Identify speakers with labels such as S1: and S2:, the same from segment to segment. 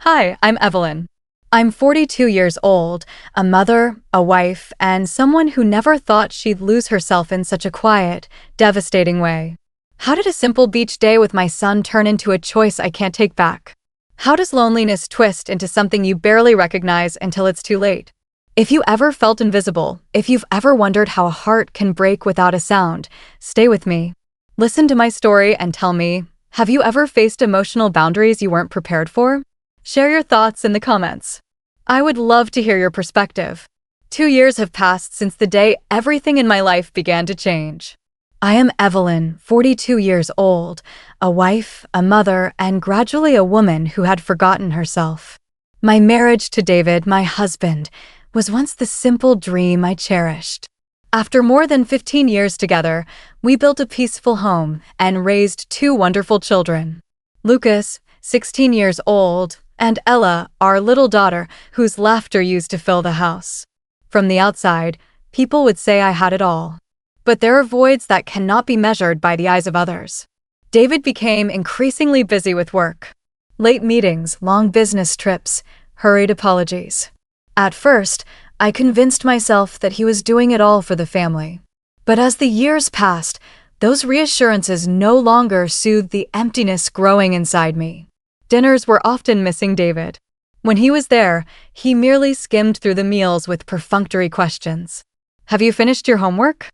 S1: Hi, I'm Evelyn. I'm 42 years old, a mother, a wife, and someone who never thought she'd lose herself in such a quiet, devastating way. How did a simple beach day with my son turn into a choice I can't take back? How does loneliness twist into something you barely recognize until it's too late? If you ever felt invisible, if you've ever wondered how a heart can break without a sound, stay with me. Listen to my story and tell me, have you ever faced emotional boundaries you weren't prepared for? Share your thoughts in the comments. I would love to hear your perspective. 2 years have passed since the day everything in my life began to change. I am Evelyn, 42 years old, a wife, a mother, and gradually a woman who had forgotten herself. My marriage to David, my husband, was once the simple dream I cherished. After more than 15 years together, we built a peaceful home and raised two wonderful children. Lucas, 16 years old, and Ella, our little daughter, whose laughter used to fill the house. From the outside, people would say I had it all. But there are voids that cannot be measured by the eyes of others. David became increasingly busy with work. Late meetings, long business trips, hurried apologies. At first, I convinced myself that he was doing it all for the family. But as the years passed, those reassurances no longer soothed the emptiness growing inside me. Dinners were often missing David. When he was there, he merely skimmed through the meals with perfunctory questions. Have you finished your homework?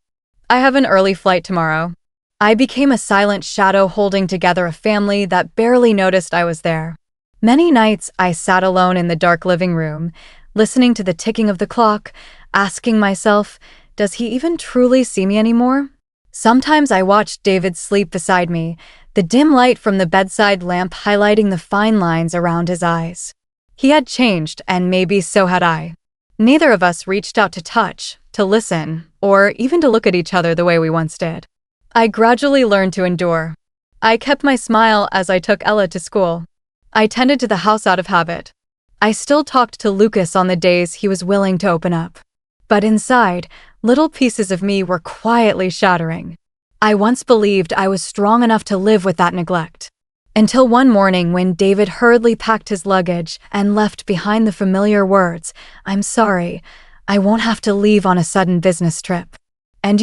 S1: I have an early flight tomorrow. I became a silent shadow holding together a family that barely noticed I was there. Many nights I sat alone in the dark living room, listening to the ticking of the clock, asking myself, does he even truly see me anymore? Sometimes I watched David sleep beside me, the dim light from the bedside lamp highlighting the fine lines around his eyes. He had changed, and maybe so had I. Neither of us reached out to touch, to listen, or even to look at each other the way we once did. I gradually learned to endure. I kept my smile as I took Ella to school. I tended to the house out of habit. I still talked to Lucas on the days he was willing to open up. But inside, little pieces of me were quietly shattering. I once believed I was strong enough to live with that neglect. Until one morning when David hurriedly packed his luggage and left behind the familiar words, "I'm sorry, I won't have to leave on a sudden business trip." And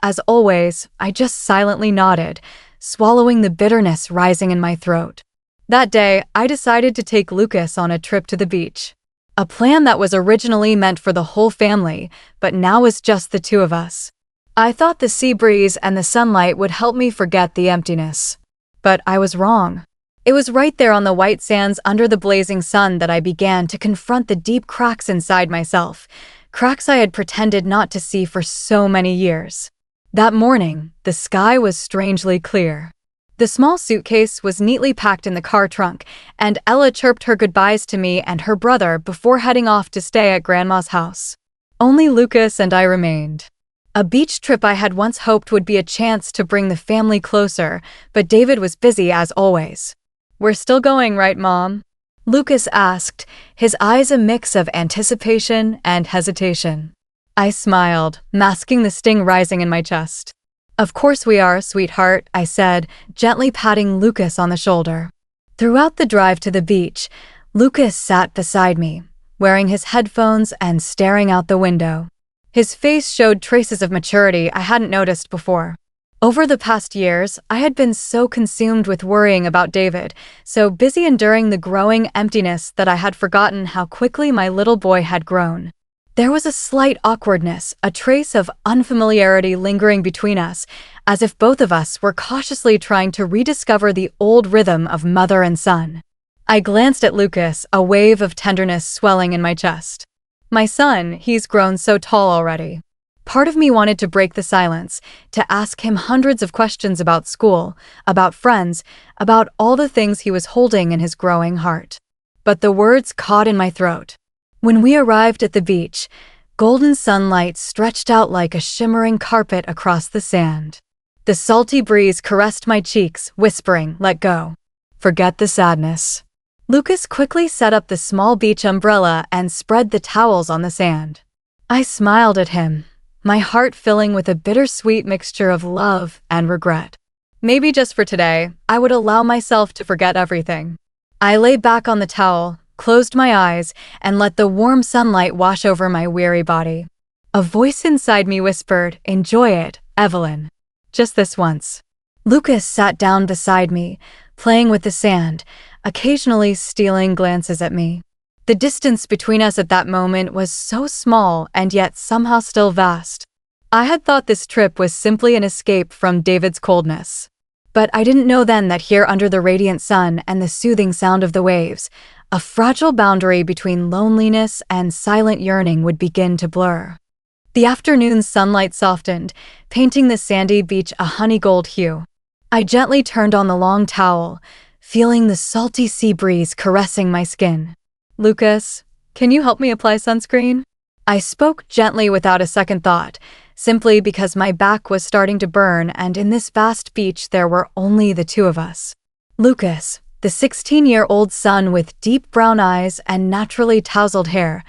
S1: as always, I just silently nodded, swallowing the bitterness rising in my throat. That day, I decided to take Lucas on a trip to the beach. A plan that was originally meant for the whole family, but now was just the two of us. I thought the sea breeze and the sunlight would help me forget the emptiness. But I was wrong. It was right there on the white sands under the blazing sun that I began to confront the deep cracks inside myself, cracks I had pretended not to see for so many years. That morning, the sky was strangely clear. The small suitcase was neatly packed in the car trunk, and Ella chirped her goodbyes to me and her brother before heading off to stay at Grandma's house. Only Lucas and I remained. A beach trip I had once hoped would be a chance to bring the family closer, but David was busy as always. "We're still going, right, Mom?" Lucas asked, his eyes a mix of anticipation and hesitation. I smiled, masking the sting rising in my chest. "Of course we are, sweetheart," I said, gently patting Lucas on the shoulder. Throughout the drive to the beach, Lucas sat beside me, wearing his headphones and staring out the window. His face showed traces of maturity I hadn't noticed before. Over the past years, I had been so consumed with worrying about David, so busy enduring the growing emptiness that I had forgotten how quickly my little boy had grown. There was a slight awkwardness, a trace of unfamiliarity lingering between us, as if both of us were cautiously trying to rediscover the old rhythm of mother and son. I glanced at Lucas, a wave of tenderness swelling in my chest. My son, he's grown so tall already. Part of me wanted to break the silence, to ask him hundreds of questions about school, about friends, about all the things he was holding in his growing heart. But the words caught in my throat. When we arrived at the beach, golden sunlight stretched out like a shimmering carpet across the sand. The salty breeze caressed my cheeks, whispering, "Let go. Forget the sadness." Lucas quickly set up the small beach umbrella and spread the towels on the sand. I smiled at him, my heart filling with a bittersweet mixture of love and regret. Maybe just for today, I would allow myself to forget everything. I lay back on the towel, closed my eyes, and let the warm sunlight wash over my weary body. A voice inside me whispered, "Enjoy it, Evelyn. Just this once." Lucas sat down beside me, playing with the sand, occasionally stealing glances at me. The distance between us at that moment was so small and yet somehow still vast. I had thought this trip was simply an escape from David's coldness. But I didn't know then that here under the radiant sun and the soothing sound of the waves, a fragile boundary between loneliness and silent yearning would begin to blur. The afternoon's sunlight softened, painting the sandy beach a honey-gold hue. I gently turned on the long towel, feeling the salty sea breeze caressing my skin. "Lucas, can you help me apply sunscreen?" I spoke gently without a second thought, simply because my back was starting to burn and in this vast beach there were only the two of us. Lucas, the 16-year-old son with deep brown eyes and naturally tousled hair,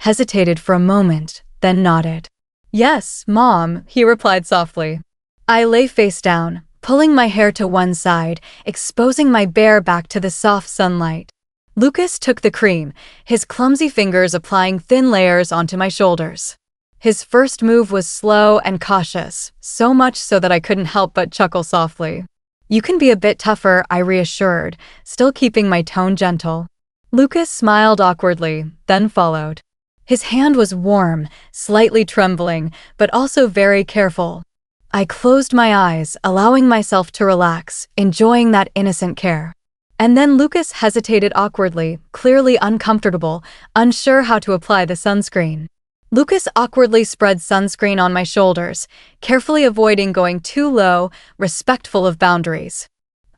S1: hesitated for a moment, then nodded. "Yes, Mom," he replied softly. I lay face down, pulling my hair to one side, exposing my bare back to the soft sunlight. Lucas took the cream, his clumsy fingers applying thin layers onto my shoulders. His first move was slow and cautious, so much so that I couldn't help but chuckle softly. "You can be a bit tougher," I reassured, still keeping my tone gentle. Lucas smiled awkwardly, then followed. His hand was warm, slightly trembling, but also very careful. I closed my eyes, allowing myself to relax, enjoying that innocent care. And then Lucas hesitated awkwardly, clearly uncomfortable, unsure how to apply the sunscreen. Lucas awkwardly spread sunscreen on my shoulders, carefully avoiding going too low, respectful of boundaries.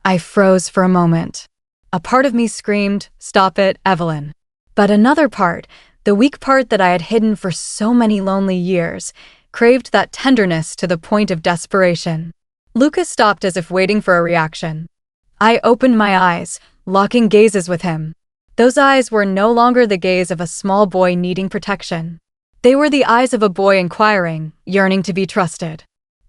S1: I froze for a moment. A part of me screamed, "Stop it, Evelyn." But another part, the weak part that I had hidden for so many lonely years, craved that tenderness to the point of desperation. Lucas stopped as if waiting for a reaction. I opened my eyes, locking gazes with him. Those eyes were no longer the gaze of a small boy needing protection. They were the eyes of a boy inquiring, yearning to be trusted.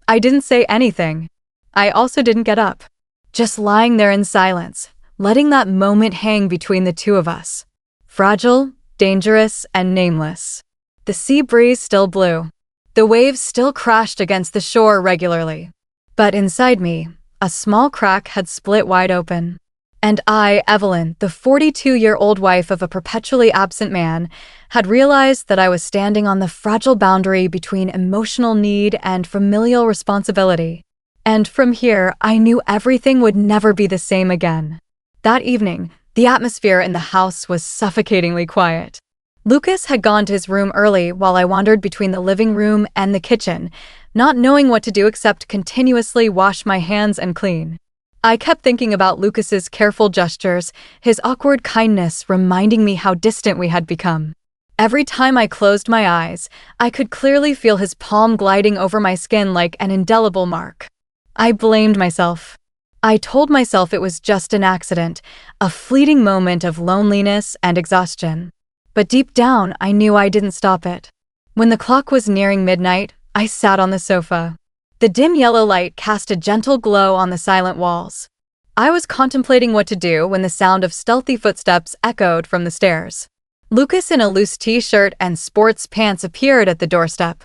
S1: I didn't say anything. I also didn't get up. Just lying there in silence, letting that moment hang between the two of us. Fragile, dangerous, and nameless. The sea breeze still blew. The waves still crashed against the shore regularly. But inside me, a small crack had split wide open. And I, Evelyn, the 42-year-old wife of a perpetually absent man, had realized that I was standing on the fragile boundary between emotional need and familial responsibility. And from here, I knew everything would never be the same again. That evening, the atmosphere in the house was suffocatingly quiet. Lucas had gone to his room early while I wandered between the living room and the kitchen, not knowing what to do except continuously wash my hands and clean. I kept thinking about Lucas's careful gestures, his awkward kindness reminding me how distant we had become. Every time I closed my eyes, I could clearly feel his palm gliding over my skin like an indelible mark. I blamed myself. I told myself it was just an accident, a fleeting moment of loneliness and exhaustion. But deep down, I knew I didn't stop it. When the clock was nearing midnight, I sat on the sofa. The dim yellow light cast a gentle glow on the silent walls. I was contemplating what to do when the sound of stealthy footsteps echoed from the stairs. Lucas in a loose t-shirt and sports pants appeared at the doorstep.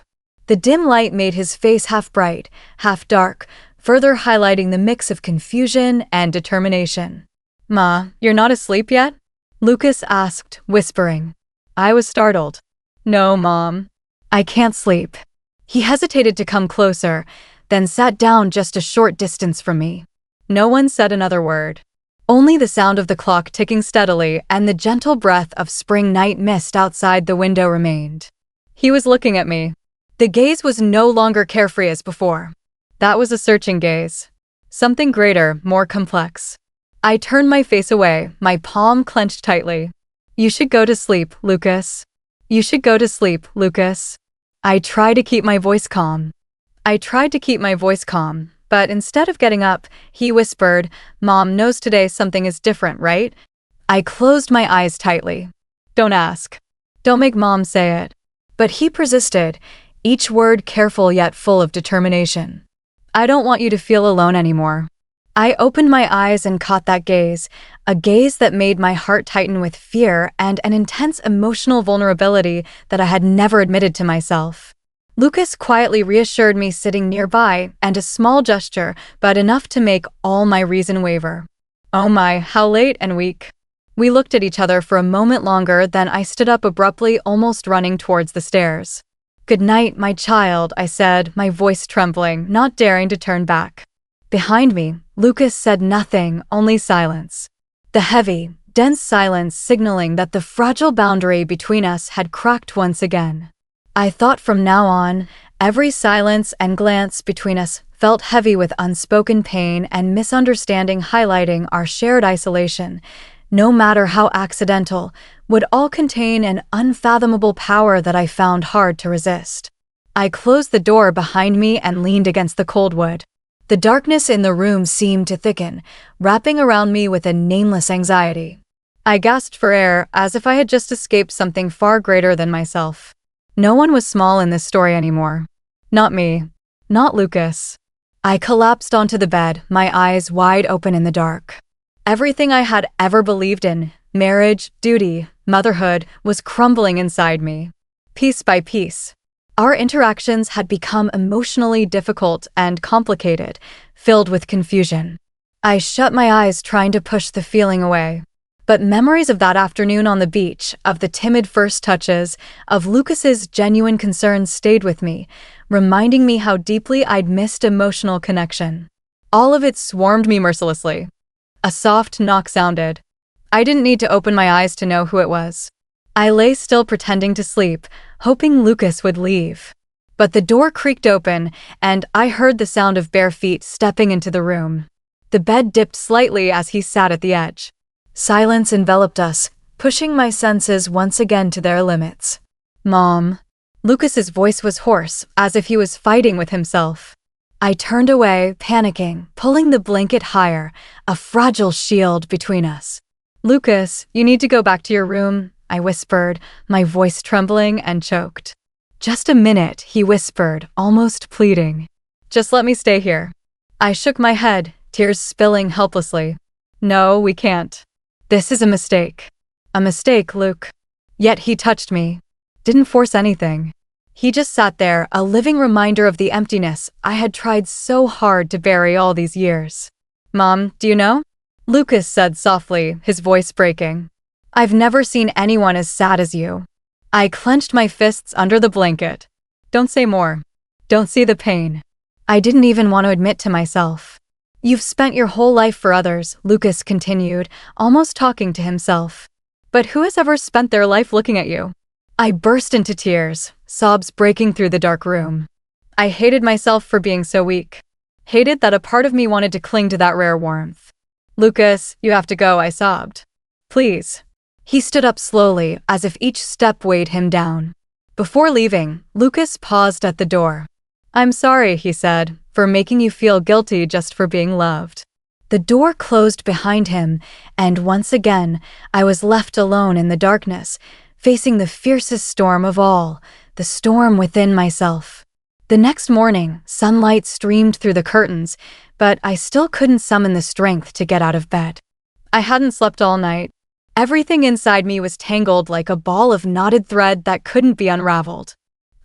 S1: The dim light made his face half bright, half dark, further highlighting the mix of confusion and determination. "Ma, you're not asleep yet?" Lucas asked, whispering. I was startled. "No, Mom. I can't sleep." He hesitated to come closer, then sat down just a short distance from me. No one said another word. Only the sound of the clock ticking steadily and the gentle breath of spring night mist outside the window remained. He was looking at me. The gaze was no longer carefree as before. That was a searching gaze. Something greater, more complex. I turned my face away, my palm clenched tightly. "You should go to sleep, Lucas. You should go to sleep, Lucas." I tried to keep my voice calm. But instead of getting up, he whispered, "Mom knows today something is different, right?" I closed my eyes tightly. "Don't ask. Don't make Mom say it." But he persisted, each word careful yet full of determination. "I don't want you to feel alone anymore. I opened my eyes and caught that gaze, a gaze that made my heart tighten with fear and an intense emotional vulnerability that I had never admitted to myself. Lucas quietly reassured me sitting nearby, and a small gesture, but enough to make all my reason waver. Oh my, how late and weak. We looked at each other for a moment longer, then I stood up abruptly, almost running towards the stairs. "Good night, my child," I said, my voice trembling, not daring to turn back. Behind me, Lucas said nothing, only silence. The heavy, dense silence signaling that the fragile boundary between us had cracked once again. I thought from now on, every silence and glance between us felt heavy with unspoken pain and misunderstanding, highlighting our shared isolation, no matter how accidental, would all contain an unfathomable power that I found hard to resist. I closed the door behind me and leaned against the cold wood. The darkness in the room seemed to thicken, wrapping around me with a nameless anxiety. I gasped for air, as if I had just escaped something far greater than myself. No one was small in this story anymore. Not me. Not Lucas. I collapsed onto the bed, my eyes wide open in the dark. Everything I had ever believed in, marriage, duty, motherhood, was crumbling inside me. Piece by piece. Our interactions had become emotionally difficult and complicated, filled with confusion. I shut my eyes, trying to push the feeling away. But memories of that afternoon on the beach, of the timid first touches, of Lucas's genuine concerns stayed with me, reminding me how deeply I'd missed emotional connection. All of it swarmed me mercilessly. A soft knock sounded. I didn't need to open my eyes to know who it was. I lay still, pretending to sleep, hoping Lucas would leave. But the door creaked open, and I heard the sound of bare feet stepping into the room. The bed dipped slightly as he sat at the edge. Silence enveloped us, pushing my senses once again to their limits. "Mom." Lucas's voice was hoarse, as if he was fighting with himself. I turned away, panicking, pulling the blanket higher, a fragile shield between us. "Lucas, you need to go back to your room," I whispered, my voice trembling and choked. "Just a minute," he whispered, almost pleading. "Just let me stay here." I shook my head, tears spilling helplessly. "No, we can't. This is a mistake." "A mistake, Luke." Yet he touched me. Didn't force anything. He just sat there, a living reminder of the emptiness I had tried so hard to bury all these years. "Mom, do you know?" Lucas said softly, his voice breaking. "I've never seen anyone as sad as you." I clenched my fists under the blanket. "Don't say more. Don't see the pain." I didn't even want to admit to myself. "You've spent your whole life for others," Lucas continued, almost talking to himself. "But who has ever spent their life looking at you?" I burst into tears, sobs breaking through the dark room. I hated myself for being so weak. Hated that a part of me wanted to cling to that rare warmth. "Lucas, you have to go," I sobbed. "Please." He stood up slowly, as if each step weighed him down. Before leaving, Lucas paused at the door. "I'm sorry," he said, "for making you feel guilty just for being loved." The door closed behind him, and once again, I was left alone in the darkness, facing the fiercest storm of all, the storm within myself. The next morning, sunlight streamed through the curtains, but I still couldn't summon the strength to get out of bed. I hadn't slept all night. Everything inside me was tangled like a ball of knotted thread that couldn't be unraveled.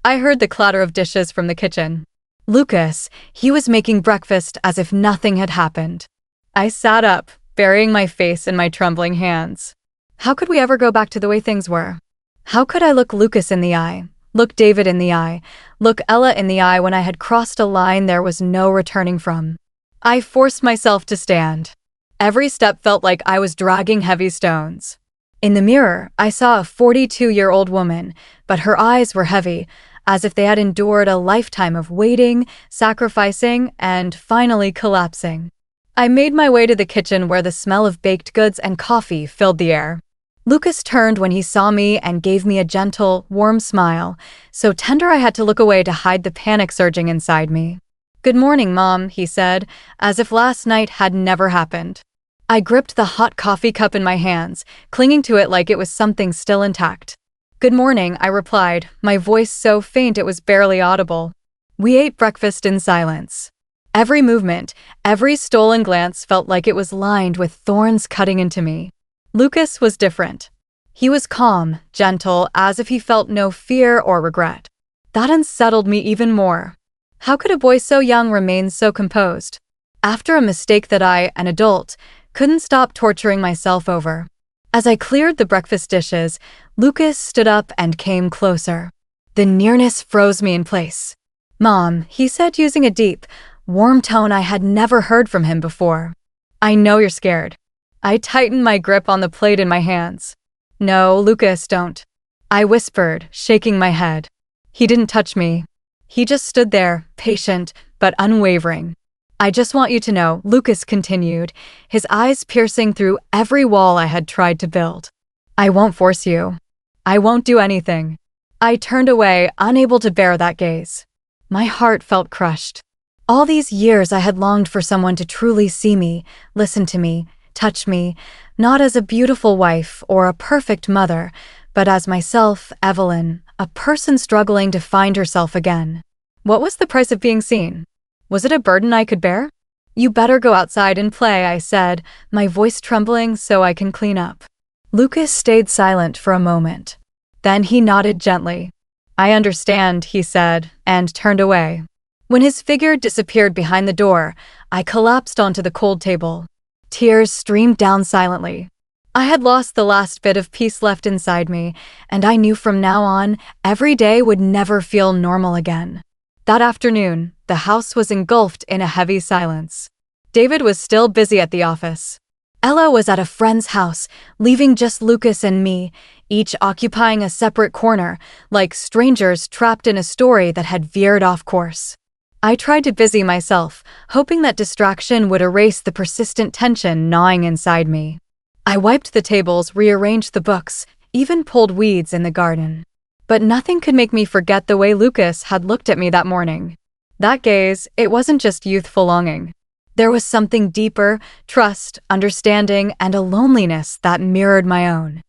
S1: I heard the clatter of dishes from the kitchen. Lucas, he was making breakfast as if nothing had happened. I sat up, burying my face in my trembling hands. How could we ever go back to the way things were? How could I look Lucas in the eye, look David in the eye, look Ella in the eye when I had crossed a line there was no returning from? I forced myself to stand. Every step felt like I was dragging heavy stones. In the mirror, I saw a 42-year-old woman, but her eyes were heavy, as if they had endured a lifetime of waiting, sacrificing, and finally collapsing. I made my way to the kitchen where the smell of baked goods and coffee filled the air. Lucas turned when he saw me and gave me a gentle, warm smile, so tender I had to look away to hide the panic surging inside me. "Good morning, Mom," he said, as if last night had never happened. I gripped the hot coffee cup in my hands, clinging to it like it was something still intact. "Good morning," I replied, my voice so faint it was barely audible. We ate breakfast in silence. Every movement, every stolen glance felt like it was lined with thorns cutting into me. Lucas was different. He was calm, gentle, as if he felt no fear or regret. That unsettled me even more. How could a boy so young remain so composed? After a mistake that I, an adult, couldn't stop torturing myself over. As I cleared the breakfast dishes, Lucas stood up and came closer. The nearness froze me in place. "Mom," he said using a deep, warm tone I had never heard from him before. "I know you're scared." I tightened my grip on the plate in my hands. "No, Lucas, don't." I whispered, shaking my head. He didn't touch me. He just stood there, patient, but unwavering. "I just want you to know," Lucas continued, his eyes piercing through every wall I had tried to build. "I won't force you. I won't do anything." I turned away, unable to bear that gaze. My heart felt crushed. All these years I had longed for someone to truly see me, listen to me, touch me, not as a beautiful wife or a perfect mother, but as myself, Evelyn, a person struggling to find herself again. What was the price of being seen? Was it a burden I could bear? "You better go outside and play," I said, my voice trembling so I can clean up. Lucas stayed silent for a moment. Then he nodded gently. "I understand," he said, and turned away. When his figure disappeared behind the door, I collapsed onto the cold table. Tears streamed down silently. I had lost the last bit of peace left inside me, and I knew from now on, every day would never feel normal again. That afternoon, the house was engulfed in a heavy silence. David was still busy at the office. Ella was at a friend's house, leaving just Lucas and me, each occupying a separate corner, like strangers trapped in a story that had veered off course. I tried to busy myself, hoping that distraction would erase the persistent tension gnawing inside me. I wiped the tables, rearranged the books, even pulled weeds in the garden. But nothing could make me forget the way Lucas had looked at me that morning. That gaze, it wasn't just youthful longing. There was something deeper, trust, understanding, and a loneliness that mirrored my own.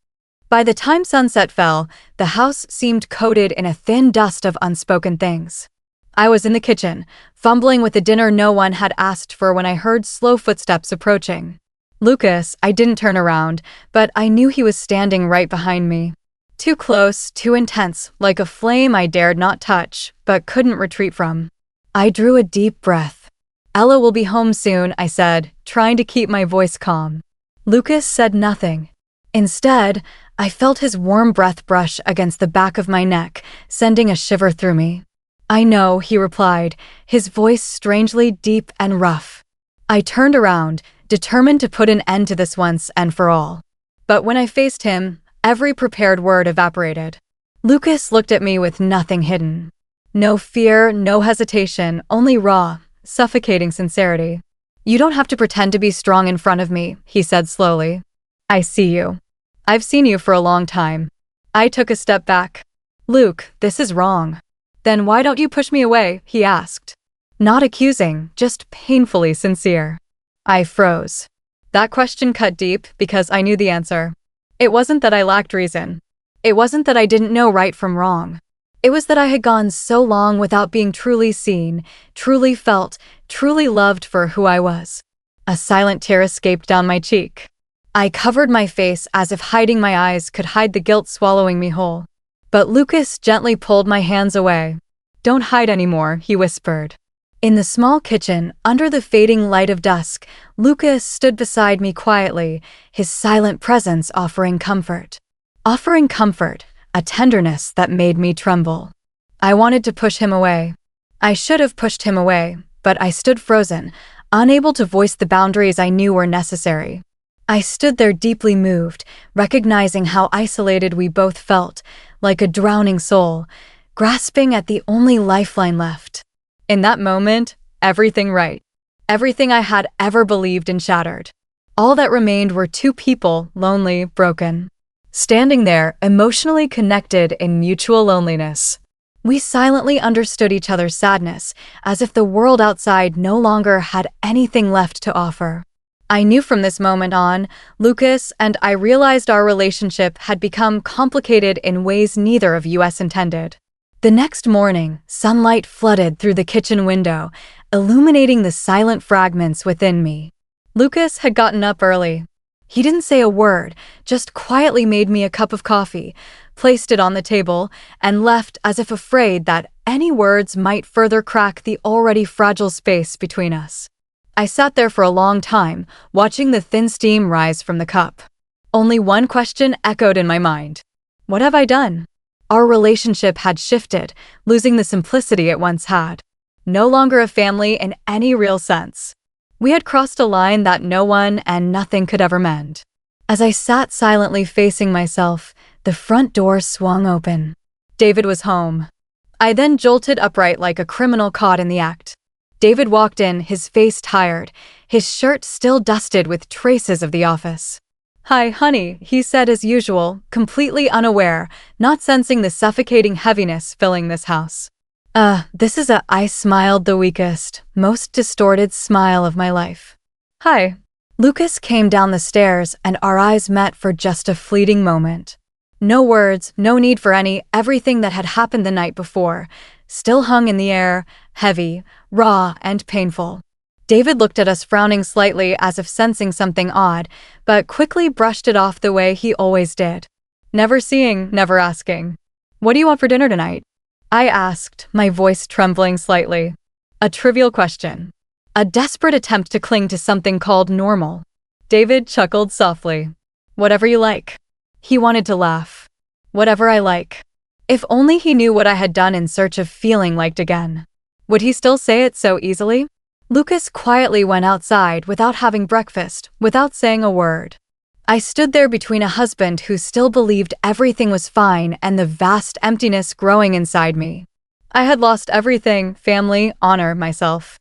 S1: By the time sunset fell, the house seemed coated in a thin dust of unspoken things. I was in the kitchen, fumbling with the dinner no one had asked for when I heard slow footsteps approaching. Lucas, I didn't turn around, but I knew he was standing right behind me. Too close, too intense, like a flame I dared not touch, but couldn't retreat from. I drew a deep breath. "Ella will be home soon," I said, trying to keep my voice calm. Lucas said nothing. Instead, I felt his warm breath brush against the back of my neck, sending a shiver through me. "I know," he replied, his voice strangely deep and rough. I turned around, determined to put an end to this once and for all. But when I faced him, every prepared word evaporated. Lucas looked at me with nothing hidden. No fear, no hesitation, only raw, suffocating sincerity. "You don't have to pretend to be strong in front of me," he said slowly. "I see you. I've seen you for a long time." I took a step back. "Luke, this is wrong." "Then why don't you push me away?" he asked. Not accusing, just painfully sincere. I froze. That question cut deep because I knew the answer. It wasn't that I lacked reason. It wasn't that I didn't know right from wrong. It was that I had gone so long without being truly seen, truly felt, truly loved for who I was. A silent tear escaped down my cheek. I covered my face as if hiding my eyes could hide the guilt swallowing me whole. But Lucas gently pulled my hands away. "Don't hide anymore," he whispered. In the small kitchen, under the fading light of dusk, Lucas stood beside me quietly, his silent presence offering comfort. Offering comfort, a tenderness that made me tremble. I wanted to push him away. I should have pushed him away, but I stood frozen, unable to voice the boundaries I knew were necessary. I stood there deeply moved, recognizing how isolated we both felt, like a drowning soul, grasping at the only lifeline left. In that moment, everything right. Everything I had ever believed in shattered. All that remained were two people, lonely, broken. Standing there, emotionally connected in mutual loneliness. We silently understood each other's sadness, as if the world outside no longer had anything left to offer. I knew from this moment on, Lucas and I realized our relationship had become complicated in ways neither of us intended. The next morning, sunlight flooded through the kitchen window, illuminating the silent fragments within me. Lucas had gotten up early. He didn't say a word, just quietly made me a cup of coffee, placed it on the table, and left as if afraid that any words might further crack the already fragile space between us. I sat there for a long time, watching the thin steam rise from the cup. Only one question echoed in my mind. What have I done? Our relationship had shifted, losing the simplicity it once had. No longer a family in any real sense. We had crossed a line that no one and nothing could ever mend. As I sat silently facing myself, the front door swung open. David was home. I then jolted upright like a criminal caught in the act. David walked in, his face tired, his shirt still dusted with traces of the office. "Hi, honey," he said as usual, completely unaware, not sensing the suffocating heaviness filling this house. I smiled the weakest, most distorted smile of my life. "Hi." Lucas came down the stairs and our eyes met for just a fleeting moment. No words, no need for any, everything that had happened the night before, still hung in the air, heavy, raw, and painful. David looked at us frowning slightly as if sensing something odd, but quickly brushed it off the way he always did. Never seeing, never asking. "What do you want for dinner tonight?" I asked, my voice trembling slightly. A trivial question. A desperate attempt to cling to something called normal. David chuckled softly. "Whatever you like." He wanted to laugh. Whatever I like. If only he knew what I had done in search of feeling liked again. Would he still say it so easily? Lucas quietly went outside without having breakfast, without saying a word. I stood there between a husband who still believed everything was fine and the vast emptiness growing inside me. I had lost everything, family, honor, myself.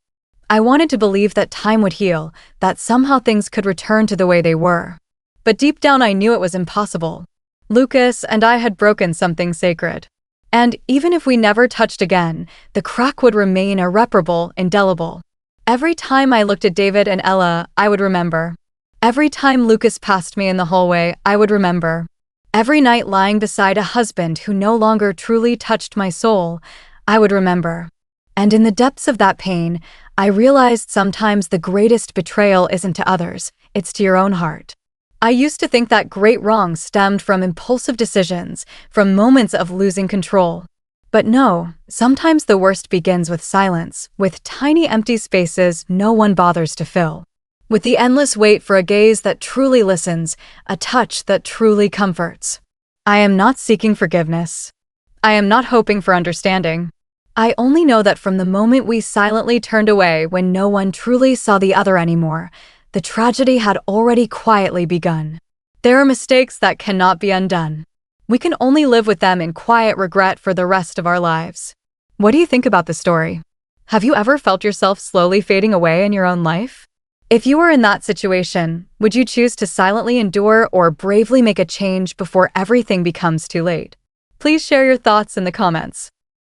S1: I wanted to believe that time would heal, that somehow things could return to the way they were. But deep down I knew it was impossible. Lucas and I had broken something sacred. And even if we never touched again, the crack would remain irreparable, indelible. Every time I looked at David and Ella, I would remember. Every time Lucas passed me in the hallway, I would remember. Every night lying beside a husband who no longer truly touched my soul, I would remember. And in the depths of that pain, I realized sometimes the greatest betrayal isn't to others, it's to your own heart. I used to think that great wrong stemmed from impulsive decisions, from moments of losing control. But no, sometimes the worst begins with silence, with tiny empty spaces no one bothers to fill. With the endless wait for a gaze that truly listens, a touch that truly comforts. I am not seeking forgiveness. I am not hoping for understanding. I only know that from the moment we silently turned away when no one truly saw the other anymore, the tragedy had already quietly begun. There are mistakes that cannot be undone. We can only live with them in quiet regret for the rest of our lives. What do you think about the story? Have you ever felt yourself slowly fading away in your own life? If you were in that situation, would you choose to silently endure or bravely make a change before everything becomes too late? Please share your thoughts in the comments.